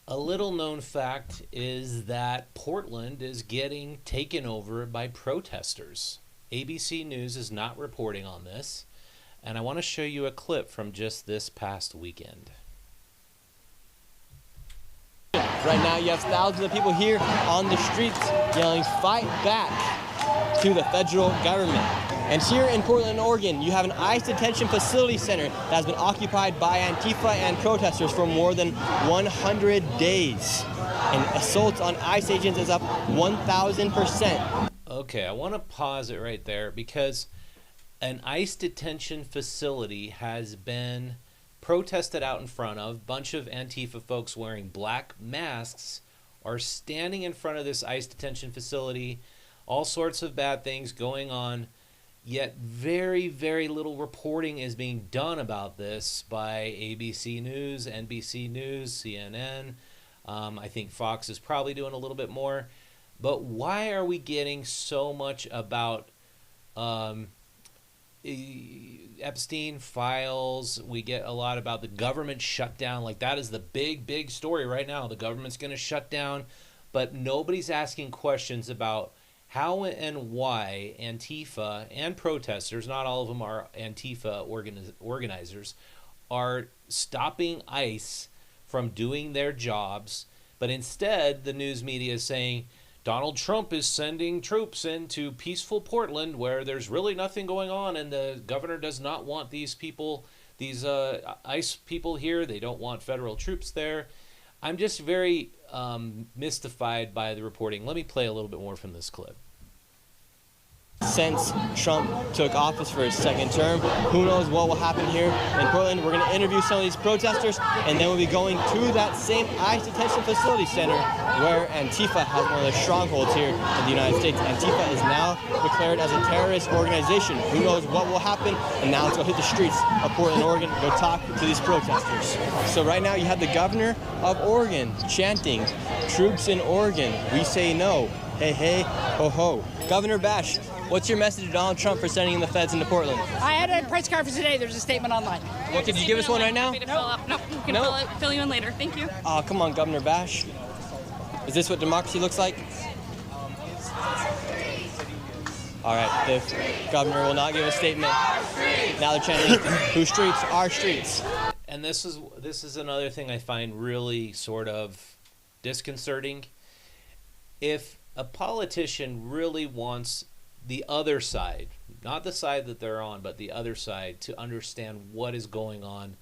A little known fact is that Portland is getting taken over by protesters. ABC News is not reporting on this, and I want to show you a clip from just this past weekend. Right now you have thousands of people here on the streets yelling "Fight back" to the federal government. And here in Portland, Oregon, you have an ICE detention facility center that has been occupied by Antifa and protesters for more than 100 days. And assaults on ICE agents is up 1,000%. Okay, I want to pause it right there because an ICE detention facility has been protested out in front of. A bunch of Antifa folks wearing black masks are standing in front of this ICE detention facility. All sorts of bad things going on. Yet very, very little reporting is being done about this by ABC News, NBC News, CNN. I think Fox is probably doing a little bit more. But why are we getting so much about Epstein files? We get a lot about the government shutdown. Like, that is the big, big story right now. The government's going to shut down. But nobody's asking questions about how and why Antifa and protesters, not all of them are Antifa organizers, are stopping ICE from doing their jobs. But instead, the news media is saying Donald Trump is sending troops into peaceful Portland where there's really nothing going on, and the governor does not want these people, these ICE people here. They don't want federal troops there. I'm just very mystified by the reporting. Let me play a little bit more from this clip. Since Trump took office for his second term, who knows what will happen here in Portland. We're going to interview some of these protesters, and then we'll be going to that same ICE detention facility center where Antifa has one of their strongholds here in the United States. Antifa is now declared as a terrorist organization. Who knows what will happen, and now let's go hit the streets of Portland, Oregon, go talk to these protesters. So right now you have the governor of Oregon chanting, "Troops in Oregon, we say no. Hey, hey, ho, ho." Governor Bash, what's your message to Donald Trump for sending the feds into Portland? I had a press conference today. There's a statement online. Well, could you give us one right now? No, we can fill you in later. Thank you. Oh, come on, Governor Bash. Is this what democracy looks like? All right, the governor will not give a statement. Now they're chanting, "Whose streets? Our streets." And this is another thing I find really sort of disconcerting. If a politician really wants the other side, not the side that they're on, but the other side, to understand what is going on,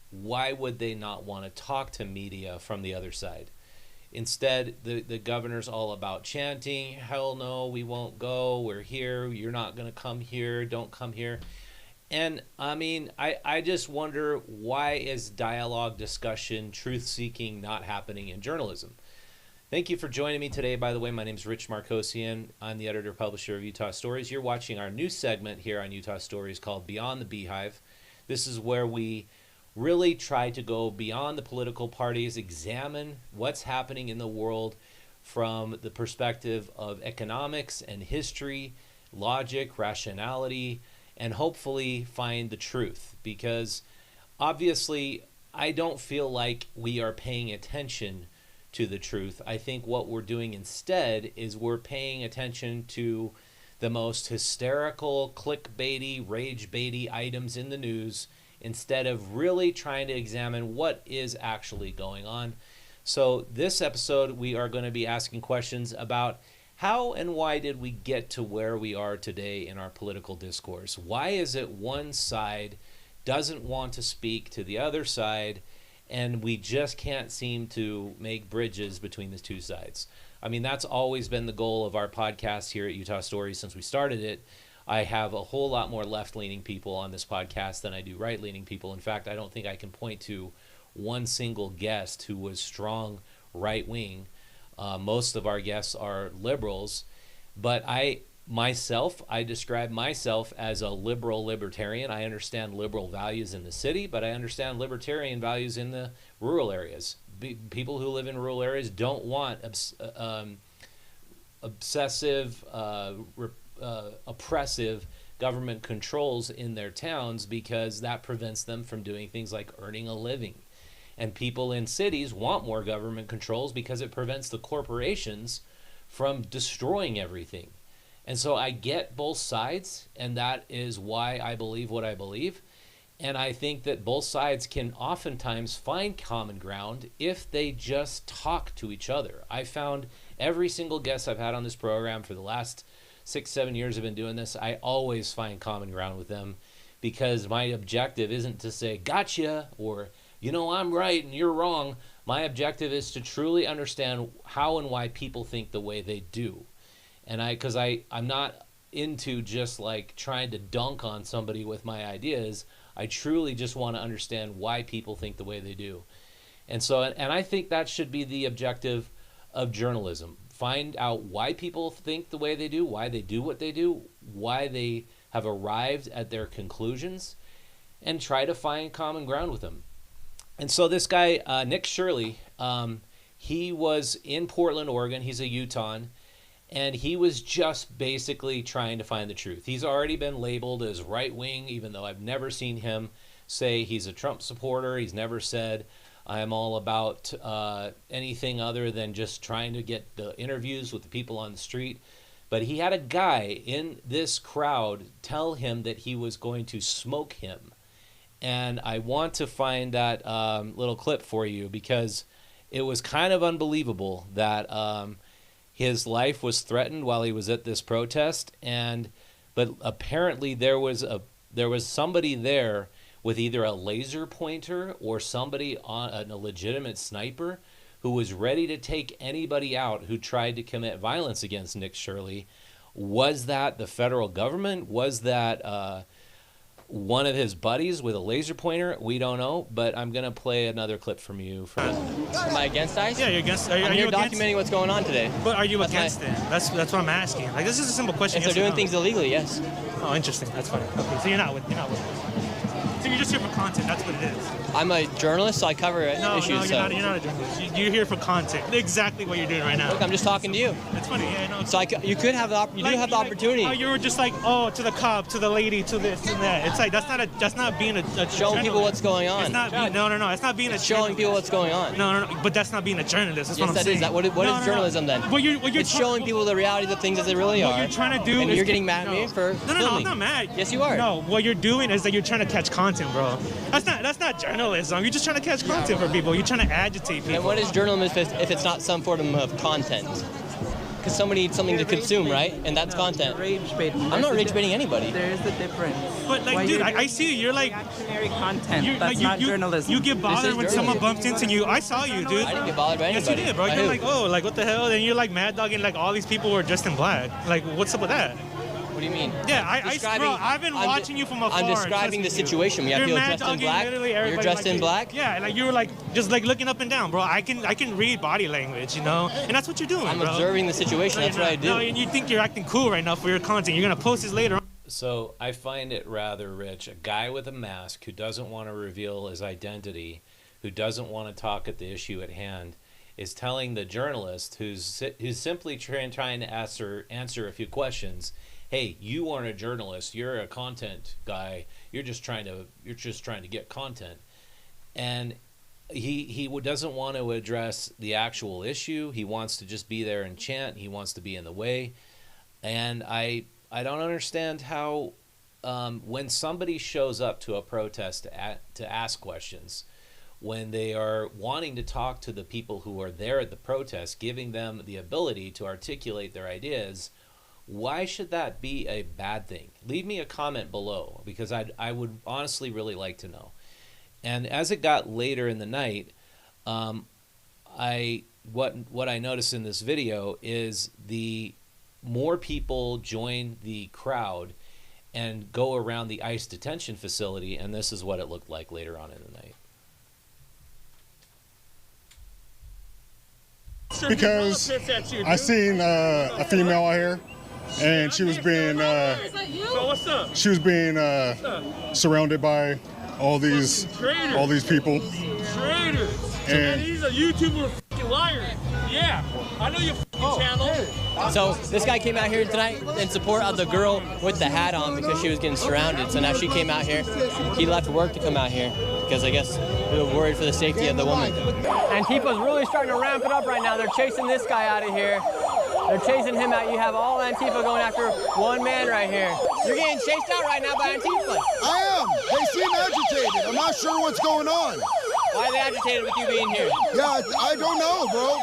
why would they not want to talk to media from the other side? Instead, the governor's all about chanting, "Hell no, we won't go, we're here, you're not going to come here, don't come here." And I mean, I just wonder, why is dialogue, discussion, truth-seeking not happening in journalism? Thank you for joining me today. By the way, my name is Rich Markosian. I'm the editor-publisher of Utah Stories. You're watching our new segment here on Utah Stories called Beyond the Beehive. This is where we really try to go beyond the political parties, examine what's happening in the world from the perspective of economics and history, logic, rationality, and hopefully find the truth. Because obviously, I don't feel like we are paying attention to the truth. I think what we're doing instead is we're paying attention to the most hysterical, clickbaity, rage-baity items in the news instead of really trying to examine what is actually going on. So this episode, we are going to be asking questions about how and why did we get to where we are today in our political discourse? Why is it one side doesn't want to speak to the other side, and we just can't seem to make bridges between the two sides? I mean, that's always been the goal of our podcast here at Utah Stories since we started it. I have a whole lot more left-leaning people on this podcast than I do right-leaning people. In fact, I don't think I can point to one single guest who was strong right-wing. Most of our guests are liberals, but I describe myself as a liberal libertarian. I understand liberal values in the city, but I understand libertarian values in the rural areas. People who live in rural areas don't want obsessive, oppressive government controls in their towns because that prevents them from doing things like earning a living. And people in cities want more government controls because it prevents the corporations from destroying everything. And so I get both sides, and that is why I believe what I believe. And I think that both sides can oftentimes find common ground if they just talk to each other. I found every single guest I've had on this program for the last 6-7 years I've been doing this, I always find common ground with them, because my objective isn't to say, gotcha, or, you know, I'm right and you're wrong. My objective is to truly understand how and why people think the way they do. And because I'm not into just like trying to dunk on somebody with my ideas. I truly just want to understand why people think the way they do. And so, and I think that should be the objective of journalism. Find out why people think the way they do, why they do what they do, why they have arrived at their conclusions, and try to find common ground with them. And so this guy, Nick Shirley, he was in Portland, Oregon. He's a Utahn. And he was just basically trying to find the truth. He's already been labeled as right-wing, even though I've never seen him say he's a Trump supporter. He's never said, I'm all about anything other than just trying to get the interviews with the people on the street. But he had a guy in this crowd tell him that he was going to smoke him. And I want to find that little clip for you, because it was kind of unbelievable that his life was threatened while he was at this protest, but apparently there was somebody there with either a laser pointer or somebody on a legitimate sniper who was ready to take anybody out who tried to commit violence against Nick Shirley. Was that the federal government? Was that one of his buddies with a laser pointer? We don't know, but I'm going to play another clip from you. Am I against ICE? Yeah, you're against. I'm here documenting what's going on today. But are you against it? That's what I'm asking. Like, this is a simple question. If they're doing things illegally, yes. Oh, interesting. That's funny. Okay, so you're not with it. So you're just here for content. That's what it is. I'm a journalist, so I cover issues. No, you're not a journalist. You're here for content. Exactly what you're doing right now. Look, I'm just talking to you. That's funny. Yeah, no. So you could have you do have the opportunity. Oh, you were just like, to the cop, to the lady, to this and that. It's like that's not being a showing people what's going on. It's not. No. It's not being a showing people what's going on. No. But that's not being a journalist. That's what I'm saying. What is journalism then? It's showing people the reality of things as they really are. What you're trying to do. And you're getting mad at me for filming. No, I'm not mad. Yes, you are. No, what you're doing is that you're trying to catch content, bro. That's not journalism. You're just trying to catch content for people. You're trying to agitate people. And what is journalism if it's not some form of content? Because somebody needs something to consume, right? And that's content. I'm not rage baiting anybody. There is a difference. But like, dude, I see you. You're like reactionary content. That's not journalism. You get bothered when someone bumps into you. I saw you, dude. I didn't get bothered by anybody. Yes, you did, bro. You're like, like what the hell? And you're like mad dogging like all these people were dressed in black. Like, what's up with that? What do you mean? Yeah, bro, I've been watching you from afar. I'm describing the situation. We have people dressed in black. You're dressed in black. Yeah, like you were like just like looking up and down, bro. I can read body language, you know, and that's what you're doing. I'm bro. observing the situation. That's what I do. No, and you think you're acting cool right now for your content. You're gonna post this later. So I find it rather rich. A guy with a mask who doesn't want to reveal his identity, who doesn't want to talk at the issue at hand, is telling the journalist who's simply trying to answer a few questions, hey, you aren't a journalist, you're a content guy, you're just trying to get content. And he doesn't want to address the actual issue. He wants to just be there and chant. He wants to be in the way. And I don't understand how when somebody shows up to a protest to ask questions, when they are wanting to talk to the people who are there at the protest, giving them the ability to articulate their ideas, why should that be a bad thing? Leave me a comment below, because I would honestly really like to know. And as it got later in the night, what I noticed in this video is the more people join the crowd and go around the ICE detention facility, and this is what it looked like later on in the night. Because I seen a female out here, and she was being surrounded by all these people. Traitors. And he's a YouTuber f***ing liar. Yeah, I know your f***ing channel. So this guy came out here tonight in support of the girl with the hat on because she was getting surrounded. So now she came out here. He left work to come out here because I guess They're worried for the safety of the woman. Antifa's really starting to ramp it up right now. They're chasing this guy out of here. They're chasing him out. You have all Antifa going after one man right here. You're getting chased out right now by Antifa. I am. They seem agitated. I'm not sure what's going on. Why are they agitated with you being here? Yeah, I don't know, bro.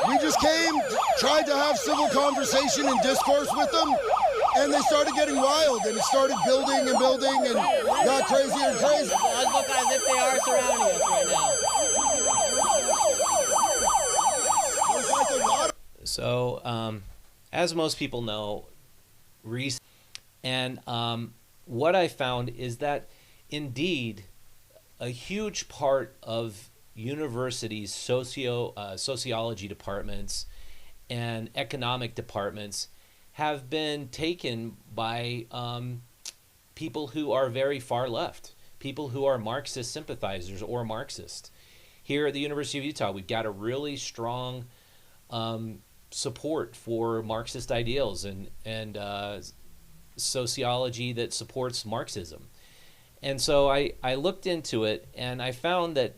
We just came, tried to have civil conversation and discourse with them, and they started getting wild, and it started building and building and got crazier and crazier. It does look as if they are surrounding us right now. So, as most people know, what I found is that indeed a huge part of universities' sociology departments and economic departments have been taken by people who are very far left, people who are Marxist sympathizers or Marxist. Here at the University of Utah, we've got a really strong support for Marxist ideals and sociology that supports Marxism. And so I looked into it, and I found that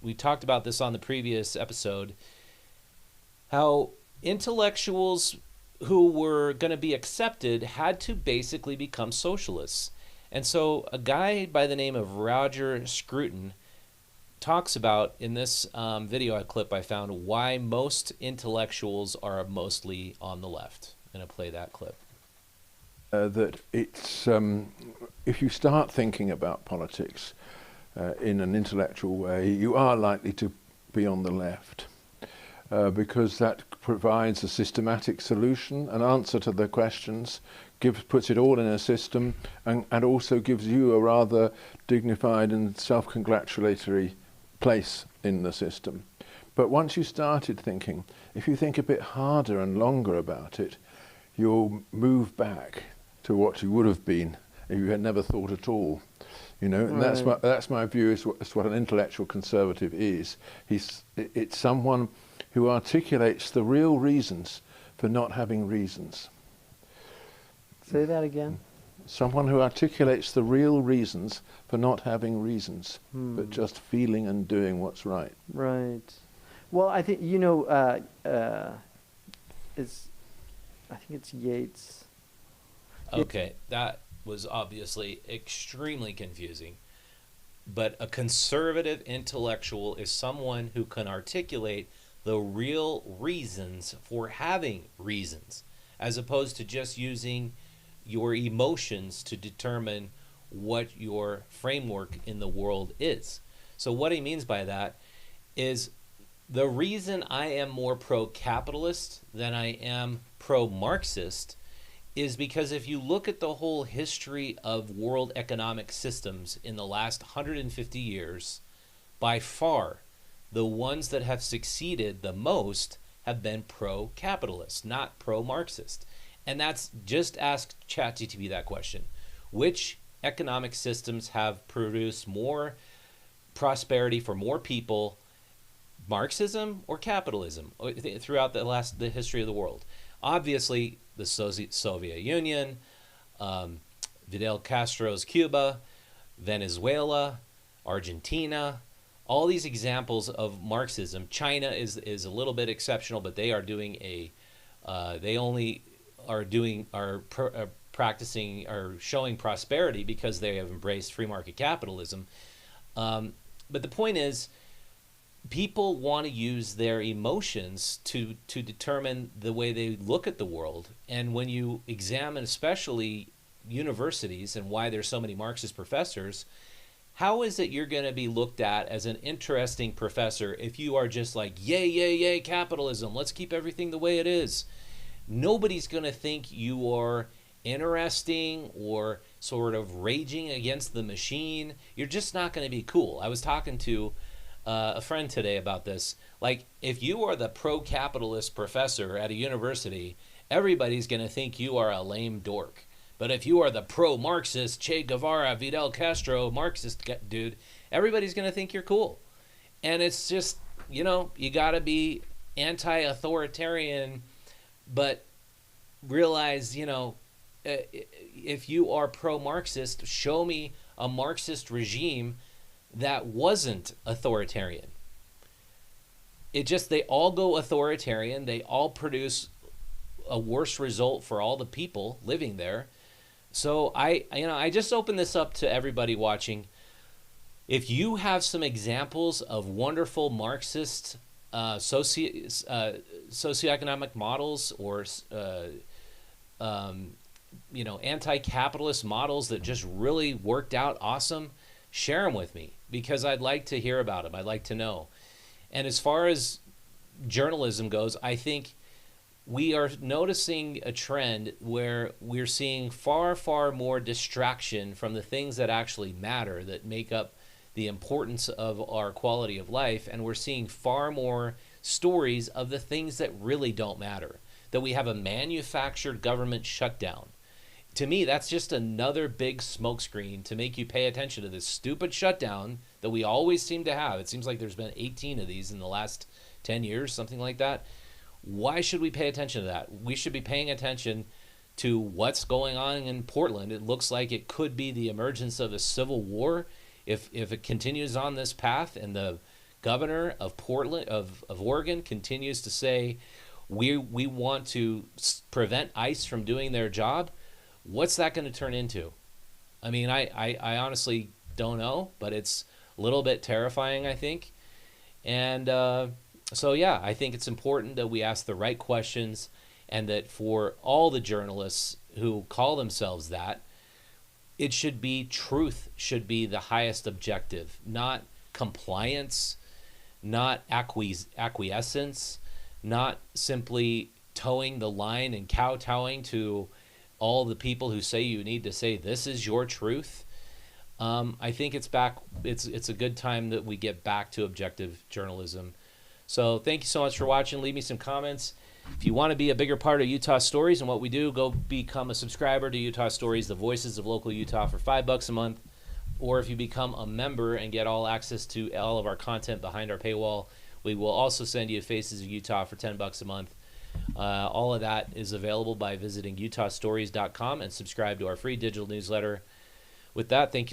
we talked about this on the previous episode, how intellectuals who were going to be accepted had to basically become socialists. And so a guy by the name of Roger Scruton talks about in this video clip I found why most intellectuals are mostly on the left. I'm going to play that clip. That it's if you start thinking about politics in an intellectual way, you are likely to be on the left because that provides a systematic solution, an answer to the questions, puts it all in a system, and also gives you a rather dignified and self-congratulatory place in the system. But once you started thinking, if you think a bit harder and longer about it, you'll move back to what you would have been if you had never thought at all. You know, and that's my view. Is what an intellectual conservative is. It's someone who articulates the real reasons for not having reasons. Say that again. Someone who articulates the real reasons for not having reasons, but just feeling and doing what's right. Right. Well, I think I think it's Yates. Okay, that was obviously extremely confusing. But a conservative intellectual is someone who can articulate the real reasons for having reasons, as opposed to just using your emotions to determine what your framework in the world is. So what he means by that is the reason I am more pro-capitalist than I am pro-Marxist is because if you look at the whole history of world economic systems in the last 150 years, by far the ones that have succeeded the most have been pro-capitalist, not pro-Marxist. And that's just ask ChatGPT that question. Which economic systems have produced more prosperity for more people, Marxism or capitalism, throughout the history of the world? Obviously, the Soviet Union, Fidel Castro's Cuba, Venezuela, Argentina, all these examples of Marxism. China is a little bit exceptional, but they are doing practicing or showing prosperity because they have embraced free market capitalism. But the point is, people want to use their emotions to determine the way they look at the world. And when you examine especially universities and why there's so many Marxist professors, how is it you're going to be looked at as an interesting professor if you are just like, yay, yay, yay, capitalism, let's keep everything the way it is? Nobody's going to think you are interesting or sort of raging against the machine. You're just not going to be cool. I was talking to a friend today about this. Like, if you are the pro-capitalist professor at a university, everybody's going to think you are a lame dork. But if you are the pro-Marxist, Che Guevara, Fidel Castro, Marxist dude, everybody's going to think you're cool. And it's just, you got to be anti-authoritarian, but realize, if you are pro-Marxist, show me a Marxist regime that wasn't authoritarian. It just, they all go authoritarian. They all produce a worse result for all the people living there. So I just open this up to everybody watching. If you have some examples of wonderful Marxist socioeconomic models or anti-capitalist models that just really worked out awesome, share them with me, because I'd like to hear about them. I'd like to know. And as far as journalism goes, I think we are noticing a trend where we're seeing far, far more distraction from the things that actually matter, that make up the importance of our quality of life, and we're seeing far more stories of the things that really don't matter, that we have a manufactured government shutdown. To me, that's just another big smokescreen to make you pay attention to this stupid shutdown that we always seem to have. It seems like there's been 18 of these in the last 10 years, something like that. Why should we pay attention to that? We should be paying attention to what's going on in Portland. It looks like it could be the emergence of a civil war if it continues on this path, and the governor of Portland, of Oregon, continues to say, we want to prevent ICE from doing their job. What's that going to turn into? I mean, I honestly don't know, but it's a little bit terrifying, I think. And so, yeah, I think it's important that we ask the right questions, and that for all the journalists who call themselves that, it should be truth, should be the highest objective, not compliance, not acquiescence, not simply towing the line and kowtowing to all the people who say you need to say this is your truth. I think it's a good time that we get back to objective journalism. So thank you so much for watching. Leave me some comments. If you want to be a bigger part of Utah Stories and what we do, go become a subscriber to Utah Stories, the voices of local Utah, for $5 a month. Or if you become a member and get all access to all of our content behind our paywall, we will also send you Faces of Utah for $10 a month. All of that is available by visiting utahstories.com and subscribe to our free digital newsletter. With that, thank you